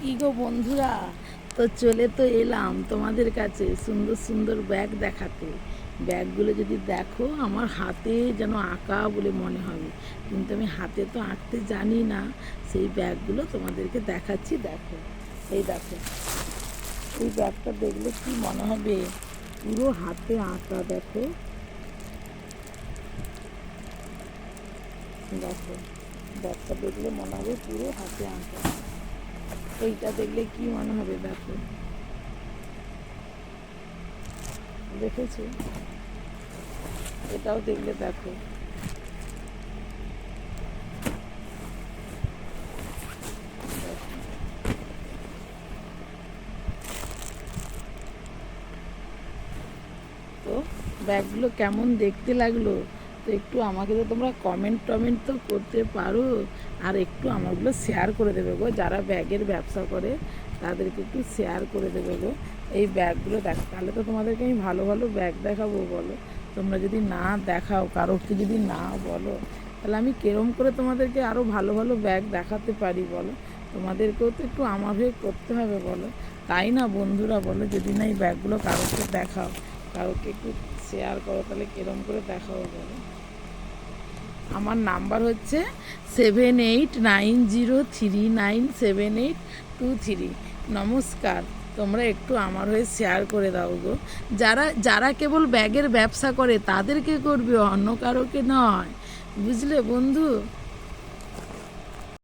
কি গো বন্ধুরা, তো চলে তো এলাম তোমাদের কাছে সুন্দর সুন্দর ব্যাগ দেখাতে। ব্যাগগুলো যদি দেখো আমার হাতে যেন আঁকা বলে মনে হবে, কিন্তু আমি হাতে তো আঁকতে জানি না। সেই ব্যাগগুলো তোমাদেরকে দেখাচ্ছি, দেখো। এই দেখো, এই ব্যাগটা দেখলে কি মনে হবে, পুরো হাতে আঁকা। দেখো দেখো, ব্যাগটা দেখলে মনে হবে পুরো হাতে আঁকা। এইটা দেখলে কি মনে হবে, দেখো, দেখেছো? এটাও দেখলে দেখো। তো ব্যাগগুলো কেমন দেখতে লাগলো? তো একটু আমাকে তো তোমরা কমেন্ট টমেন্ট তো করতে পারো, আর একটু আমারগুলো শেয়ার করে দেবে গো। যারা ব্যাগের ব্যবসা করে তাদেরকে একটু শেয়ার করে দেবে গো। এই ব্যাগগুলো দেখ, তাহলে তো তোমাদেরকে আমি ভালো ভালো ব্যাগ দেখাবো, বলো। তোমরা যদি না দেখাও, কারোকে যদি না বলো, তাহলে আমি কেরম করে তোমাদেরকে আরও ভালো ভালো ব্যাগ দেখাতে পারি, বলো। তোমাদেরকেও তো একটু আমার হয়ে করতে হবে, বলো। তাই না বন্ধুরা, বলো? যদি না এই ব্যাগগুলো কারোকে দেখাও, কাউকে একটু শেয়ার করো, তাহলে কিরম করে দেখাবো, বলো। আমার নাম্বার হচ্ছে 7890397823। নমস্কার। তোমরা একটু আমার হয়ে শেয়ার করে দাও গো। যারা যারা কেবল ব্যাগের ব্যবসা করে তাদেরকে করবে, অন্য কারোকে নয়, বুঝলে বন্ধু?